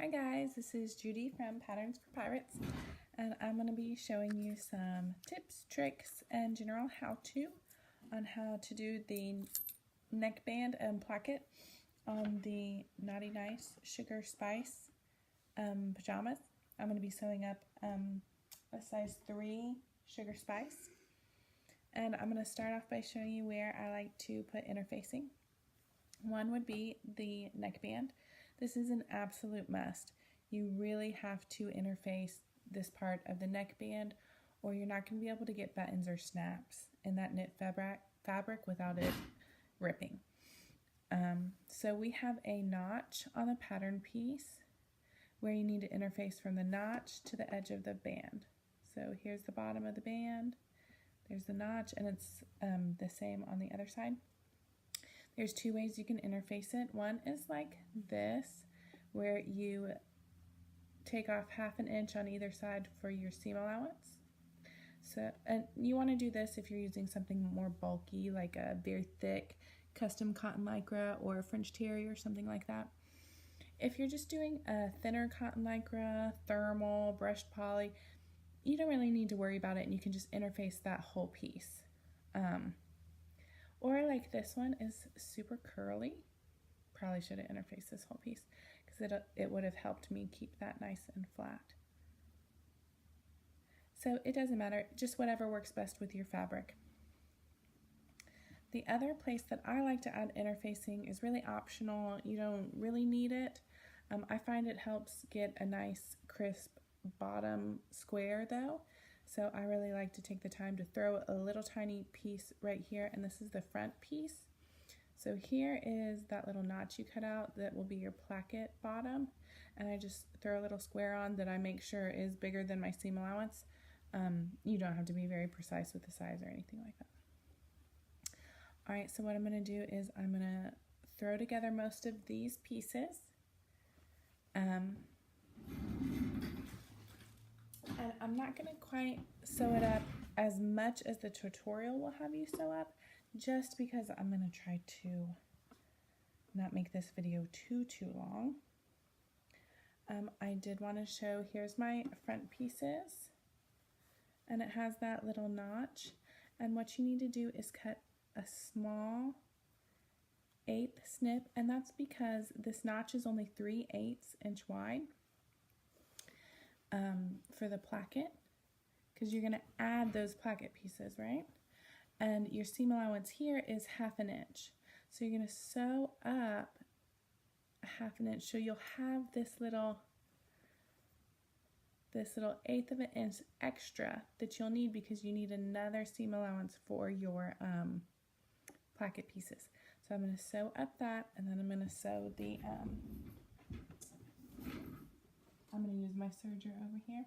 Hi guys, this is Judy from Patterns for Pirates, and I'm going to be showing you some tips, tricks, and general how-to on how to do the neckband and placket on the Naughty Nice Sugar Spice pajamas. I'm going to be sewing up a size 3 Sugar Spice, and I'm going to start off by showing you where I like to put interfacing. One would be the neckband. This is an absolute must. You really have to interface this part of the neckband, or you're not going to be able to get buttons or snaps in that knit fabric without it ripping. So we have a notch on the pattern piece where you need to interface from the notch to the edge of the band. So here's the bottom of the band, there's the notch, and it's the same on the other side. There's two ways you can interface it. One is like this, where you take off 1/2 inch on either side for your seam allowance. So, and you want to do this if you're using something more bulky, like a very thick custom cotton lycra or a French terry or something like that. If you're just doing a thinner cotton lycra, thermal, brushed poly, you don't really need to worry about it, and you can just interface that whole piece. Or like this one is super curly. Probably should have interfaced this whole piece because it would have helped me keep that nice and flat. So it doesn't matter, just whatever works best with your fabric. The other place that I like to add interfacing is really optional. You don't really need it. I find it helps get a nice crisp bottom square though. So I really like to take the time to throw a little tiny piece right here, and this is the front piece. So here is that little notch you cut out that will be your placket bottom, and I just throw a little square on that I make sure is bigger than my seam allowance. You don't have to be very precise with the size or anything like that. Alright, so what I'm going to do is I'm going to throw together most of these pieces. And I'm not going to quite sew it up as much as the tutorial will have you sew up, just because I'm going to try to not make this video too long. I did want to show, here's my front pieces, and it has that little notch, and what you need to do is cut a small 1/8 snip, and that's because this notch is only 3/8 inch wide. For the placket, because you're going to add those placket pieces, right? And your seam allowance here is 1/2 inch. So you're going to sew up 1/2 inch. So you'll have this little 1/8 of an inch extra that you'll need because you need another seam allowance for your placket pieces. So I'm going to sew up that, and then I'm going to sew the I'm going to use my serger over here.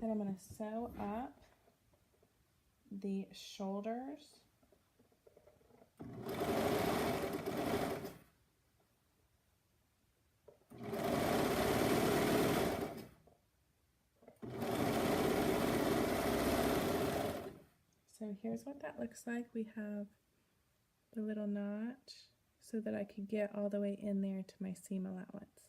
Then I'm going to sew up the shoulders. So here's what that looks like. We have the little notch so that I could get all the way in there to my seam allowance.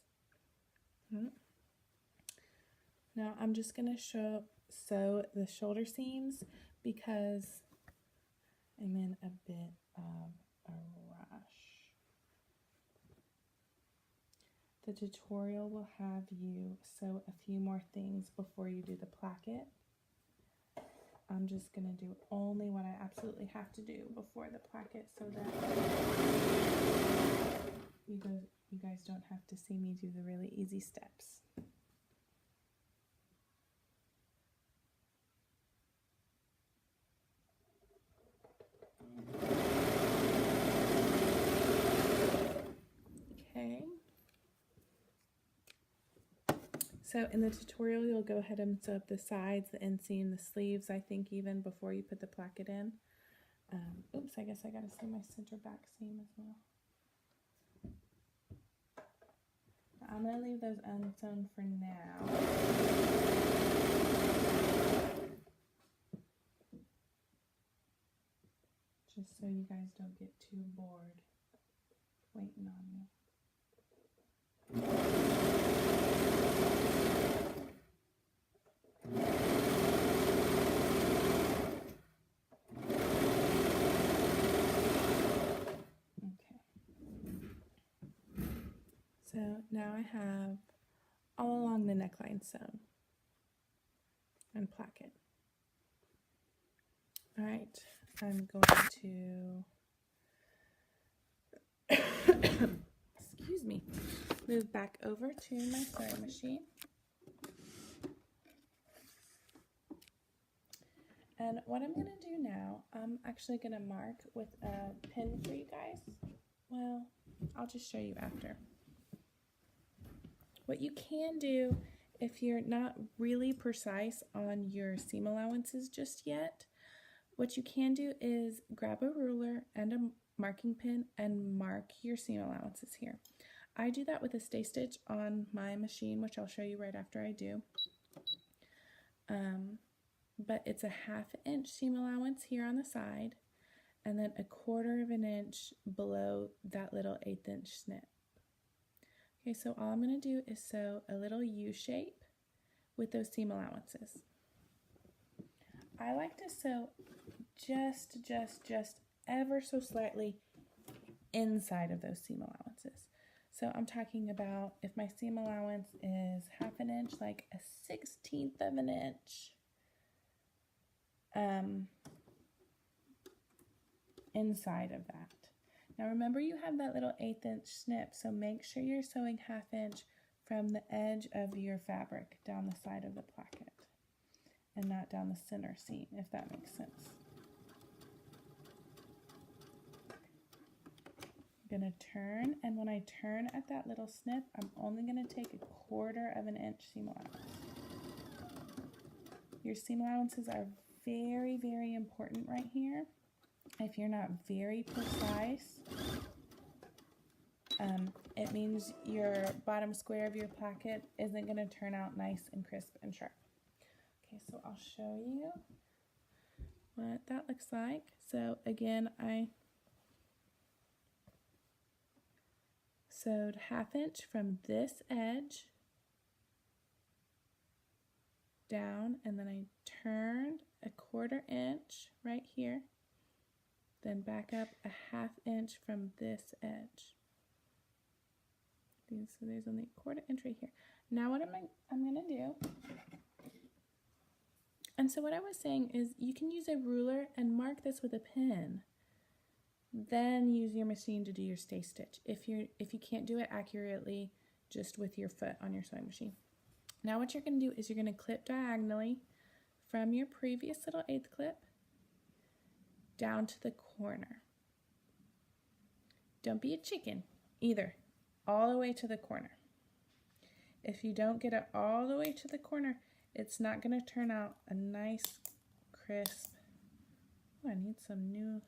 Now I'm just going to sew the shoulder seams because I'm in a bit of a rush. The tutorial will have you sew a few more things before you do the placket. I'm just going to do only what I absolutely have to do before the placket so that you guys don't have to see me do the really easy steps. Okay. So in the tutorial, you'll go ahead and sew up the sides, the inseam, the sleeves, I think, even before you put the placket in. Oops, I guess I gotta sew my center back seam as well. I'm gonna leave those unsewn for now. just so you guys don't get too bored waiting on me. So now I have all along the neckline sewn and placket. All right, I'm going to, excuse me, move back over to my sewing machine. And what I'm going to do now, I'm actually going to mark with a pin for you guys. Well, I'll just show you after. What you can do if you're not really precise on your seam allowances just yet, what you can do is grab a ruler and a marking pin and mark your seam allowances here. I do that with a stay stitch on my machine, which I'll show you right after I do. But it's a 1/2 inch seam allowance here on the side, and then a 1/4 inch below that little 1/8 inch snip. Okay, so all I'm going to do is sew a little U shape with those seam allowances. I like to sew just ever so slightly inside of those seam allowances. So I'm talking about if my seam allowance is 1/2 inch, like a 1/16 of an inch inside of that. Now remember, you have that little 1/8 inch snip, so make sure you're sewing 1/2 inch from the edge of your fabric down the side of the placket and not down the center seam, if that makes sense. I'm going to turn, and when I turn at that little snip, I'm only going to take a 1/4 inch seam allowance. Your seam allowances are very important right here. If you're not very precise, it means your bottom square of your placket isn't going to turn out nice and crisp and sharp. Okay, so I'll show you what that looks like. So again, I sewed 1/2 inch from this edge down, and then I turned a 1/4 inch right here, then back up a 1/2 inch from this edge. So there's only a 1/4 inch right here. Now what I'm going to do, and so what I was saying is you can use a ruler and mark this with a pin, then use your machine to do your stay stitch if you can't do it accurately just with your foot on your sewing machine. Now what you're going to do is you're going to clip diagonally from your previous little 1/8 clip down to the corner. Don't be a chicken either, all the way to the corner. If you don't get it all the way to the corner, it's not going to turn out a nice, crisp. Oh, I need some new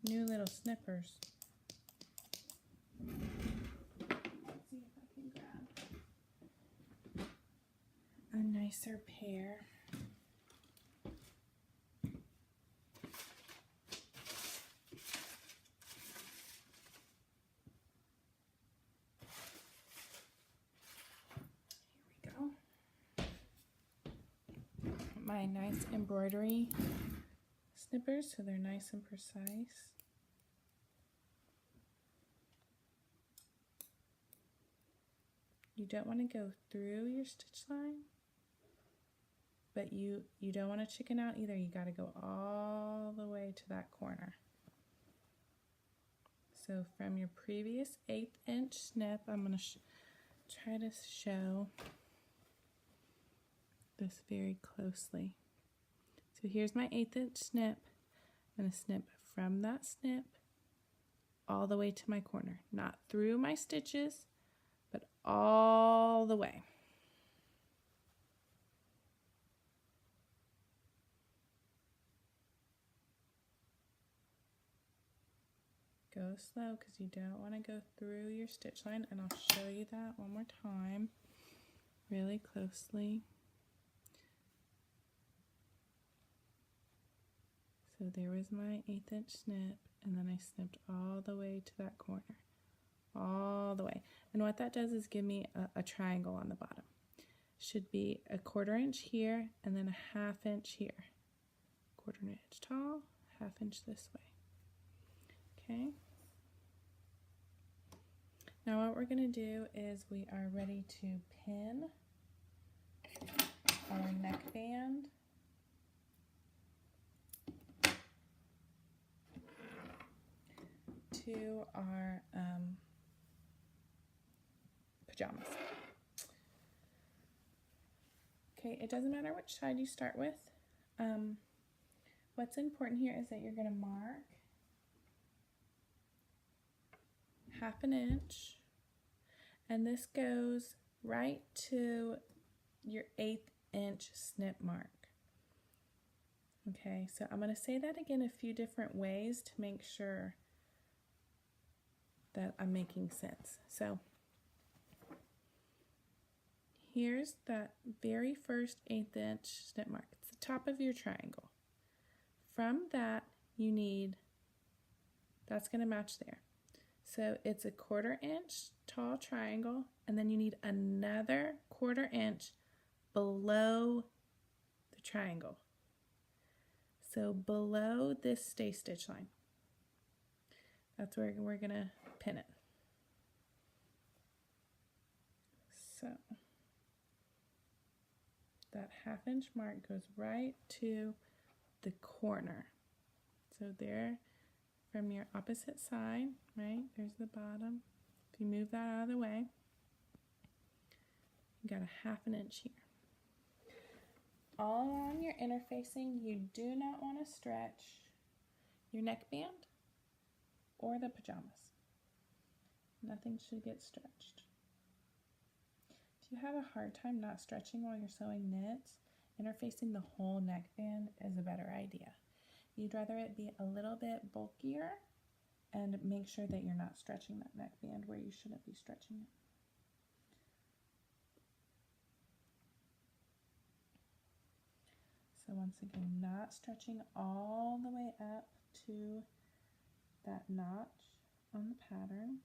little snippers. Let's see if I can grab a nicer pair. My nice embroidery snippers, so they're nice and precise. You don't want to go through your stitch line, but you don't want to chicken out either. You got to go all the way to that corner. So from your previous 1/8 inch snip, I'm going to try to show this very closely. So here's my 1/8 inch snip. I'm going to snip from that snip all the way to my corner, not through my stitches, but all the way. Go slow because you don't want to go through your stitch line, and I'll show you that one more time really closely. So there was my 1/8 inch snip, and then I snipped all the way to that corner, all the way. And what that does is give me a triangle on the bottom. Should be a 1/4 inch here, and then a 1/2 inch here. 1/4 inch tall, 1/2 inch this way. Okay. Now what we're going to do is we are ready to pin our neckband to our pajamas. Okay, it doesn't matter which side you start with. What's important here is that you're going to mark 1/2 inch, and this goes right to your 1/8 inch snip mark. Okay, so I'm going to say that again a few different ways to make sure that I'm making sense. So here's that very first 1/8 inch snip mark. It's the top of your triangle. From that, you need, that's going to match there. So it's a 1/4 inch tall triangle, and then you need another 1/4 inch below the triangle. So below this stay stitch line. That's where we're going to pin it. So that 1/2 inch mark goes right to the corner. So there, from your opposite side, right, there's the bottom. If you move that out of the way, you got a 1/2 inch here. All along your interfacing, you do not want to stretch your neckband or the pajamas. Nothing should get stretched. If you have a hard time not stretching while you're sewing knits, interfacing the whole neckband is a better idea. You'd rather it be a little bit bulkier and make sure that you're not stretching that neckband where you shouldn't be stretching it. So once again, not stretching all the way up to that notch on the pattern.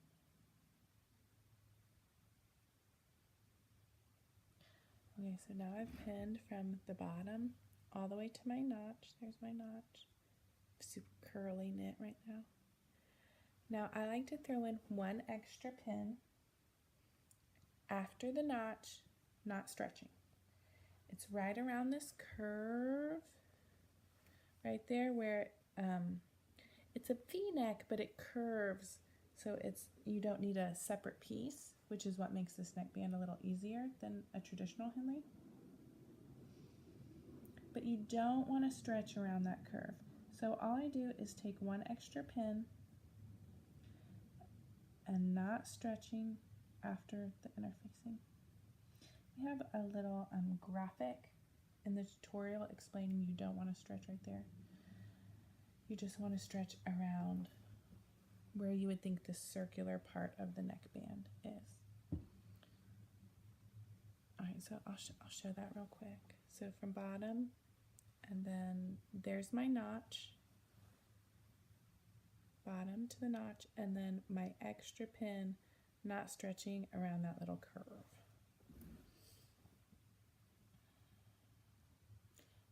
Okay, so now I've pinned from the bottom all the way to my notch. There's my notch. Super curly knit right now. Now I like to throw in one extra pin after the notch, not stretching. It's right around this curve, right there where it's a V-neck, but it curves, so you don't need a separate piece, which is what makes this neckband a little easier than a traditional Henley. But you don't want to stretch around that curve. So all I do is take one extra pin and not stretching after the interfacing. We have a little graphic in the tutorial explaining you don't want to stretch right there. You just want to stretch around where you would think the circular part of the neckband is. Alright, so I'll show that real quick. So from bottom, and then there's my notch, bottom to the notch, and then my extra pin, not stretching around that little curve.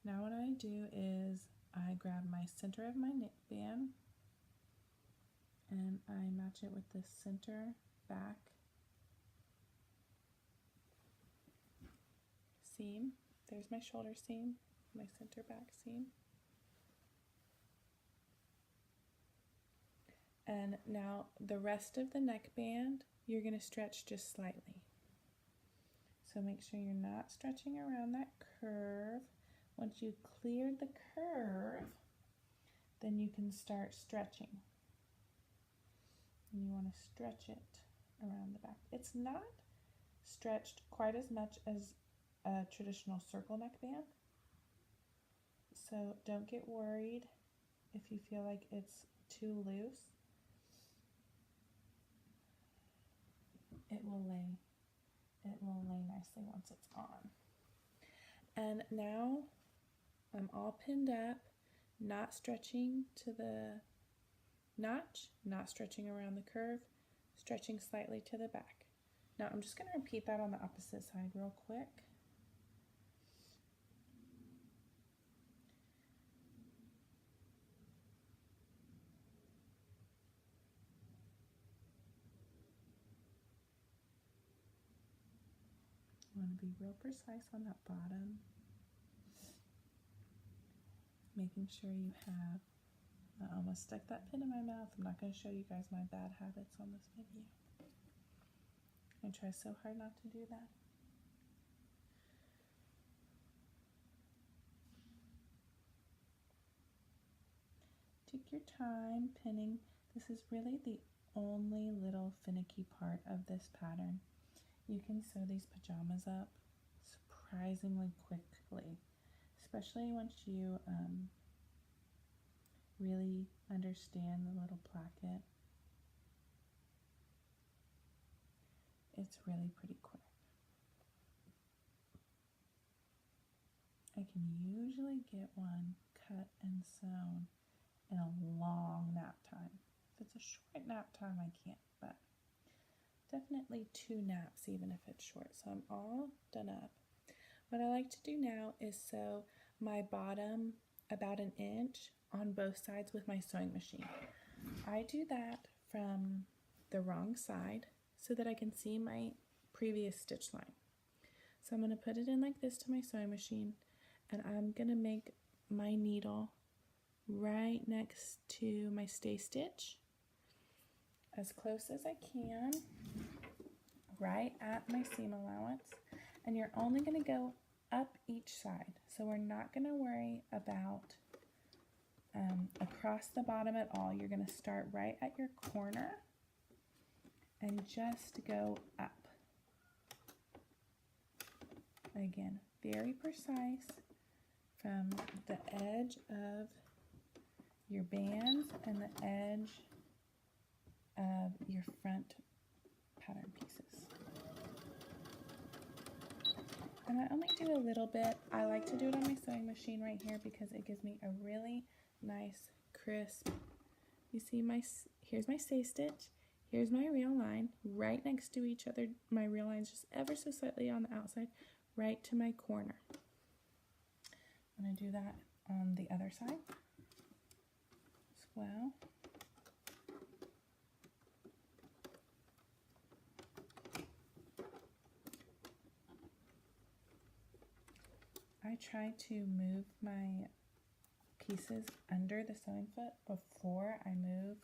Now what I do is I grab my center of my neckband and I match it with the center back seam. There's my shoulder seam, my center back seam. And now the rest of the neckband, you're going to stretch just slightly. So make sure you're not stretching around that curve. Once you've cleared the curve, then you can start stretching. And you want to stretch it around the back. It's not stretched quite as much as a traditional circle neckband, so don't get worried if you feel like it's too loose. It will lay nicely once it's on. And now I'm all pinned up. not stretching to the notch, not stretching around the curve, stretching slightly to the back. Now I'm just going to repeat that on the opposite side real quick. You want to be real precise on that bottom, making sure you have, I almost stuck that pin in my mouth. I'm not going to show you guys my bad habits on this video. I try so hard not to do that. Take your time pinning. This is really the only little finicky part of this pattern. You can sew these pajamas up surprisingly quickly, especially once you really understand the little placket. It's really pretty quick. I can usually get one cut and sewn in a long nap time. If it's a short nap time, I can't, but definitely 2 naps even if it's short. So I'm all done up. What I like to do now is sew my bottom about 1 inch on both sides with my sewing machine. I do that from the wrong side so that I can see my previous stitch line. So I'm going to put it in like this to my sewing machine, and I'm going to make my needle right next to my stay stitch, as close as I can, right at my seam allowance, and you're only going to go up each side. So we're not going to worry about across the bottom at all. You're going to start right at your corner and just go up. Again, very precise from the edge of your bands and the edge of your front pattern pieces. And I only do a little bit. I like to do it on my sewing machine right here because it gives me a really nice crisp, you see here's my stay stitch, here's my real line, right next to each other, my real lines just ever so slightly on the outside, right to my corner. I'm going to do that on the other side as well. I try to move my pieces under the sewing foot before I move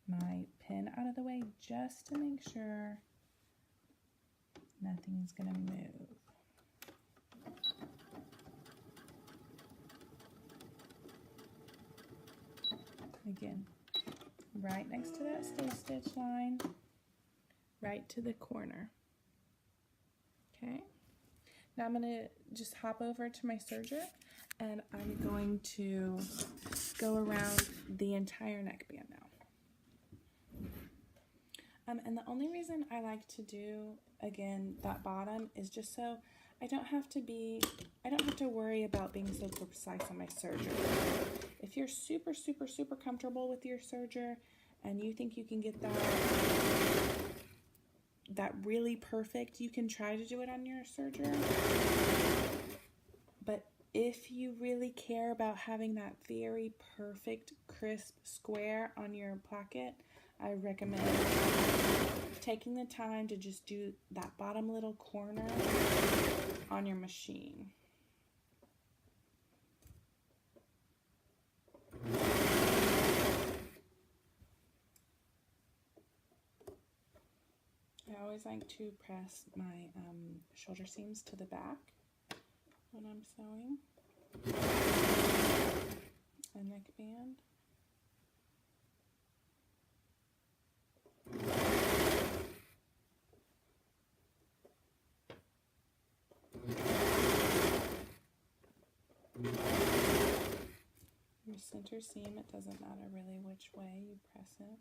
my pin out of the way, just to make sure nothing's going to move. Again, right next to that stay stitch line, right to the corner. Okay, now I'm going to just hop over to my serger, and I'm going to go around the entire neckband now. And the only reason I like to do, again, that bottom is just so I don't have to worry about being so precise on my serger. If you're super, super, super comfortable with your serger and you think you can get that really perfect, you can try to do it on your serger. But if you really care about having that very perfect, crisp square on your placket, I recommend taking the time to just do that bottom little corner on your machine. I always like to press my shoulder seams to the back when I'm sewing a neckband. Your center seam, it doesn't matter really which way you press it.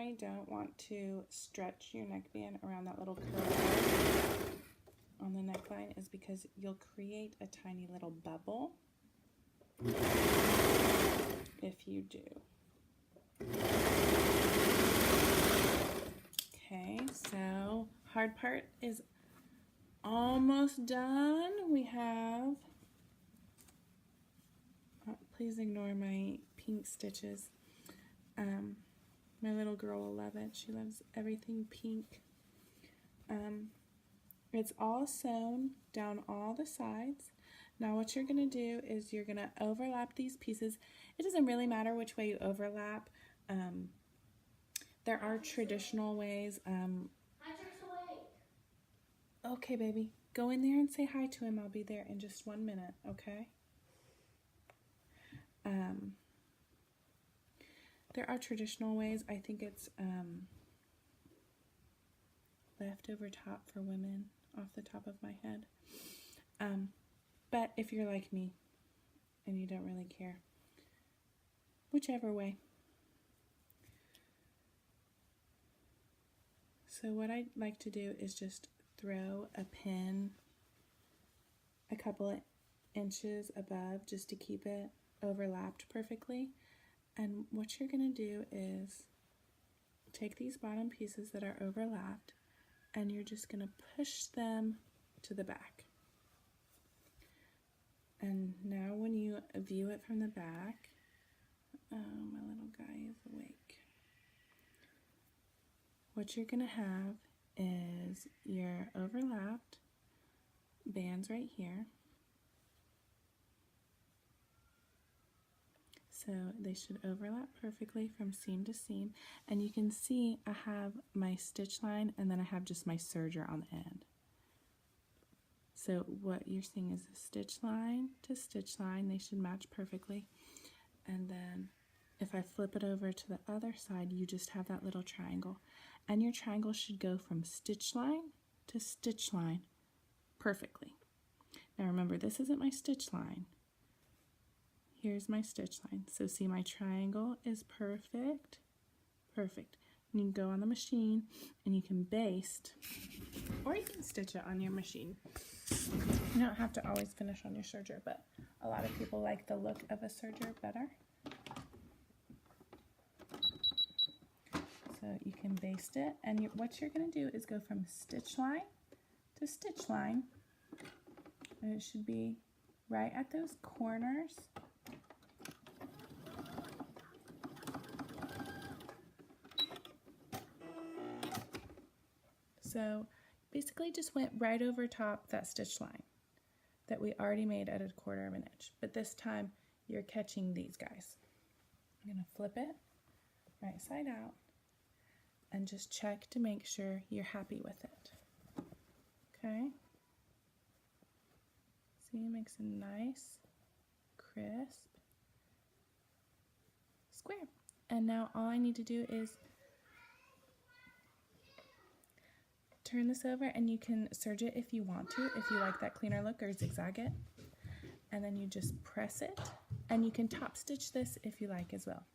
definitely don't want to stretch your neckband around that little curve on the neckline, is because you'll create a tiny little bubble if you do. Okay, so hard part is almost done. We have, please ignore my pink stitches. My little girl will love it. She loves everything pink. It's all sewn down all the sides. Now what you're going to do is you're going to overlap these pieces. It doesn't really matter which way you overlap. There are traditional ways. Okay, baby. Go in there and say hi to him. I'll be there in just 1 minute, okay? There are traditional ways. I think it's leftover top for women off the top of my head. But if you're like me and you don't really care, whichever way. So what I'd like to do is just throw a pin a couple of inches above just to keep it overlapped perfectly. And what you're going to do is take these bottom pieces that are overlapped and you're just going to push them to the back. And now when you view it from the back, oh, my little guy is awake. What you're going to have is your overlapped bands right here. So they should overlap perfectly from seam to seam. And you can see I have my stitch line and then I have just my serger on the end. So what you're seeing is a stitch line to stitch line. They should match perfectly. And then if I flip it over to the other side, you just have that little triangle. And your triangle should go from stitch line to stitch line perfectly. Now remember, this isn't my stitch line. Here's my stitch line. So see, my triangle is perfect. Perfect. And you can go on the machine and you can baste, or you can stitch it on your machine. You don't have to always finish on your serger, but a lot of people like the look of a serger better. So you can baste it, and what you're going to do is go from stitch line to stitch line, and it should be right at those corners. So basically just went right over top that stitch line that we already made at 1/4 of an inch. But this time you're catching these guys. I'm going to flip it right side out and just check to make sure you're happy with it. Okay? See, it makes a nice, crisp square. And now all I need to do is turn this over, and you can serge it if you want to, if you like that cleaner look, or zigzag it. And then you just press it, and you can top stitch this if you like as well.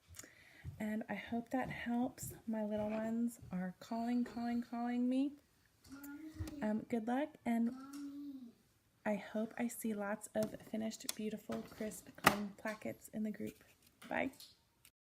And I hope that helps. My little ones are calling me. Good luck, and I hope I see lots of finished, beautiful, crisp, clean plackets in the group. Bye.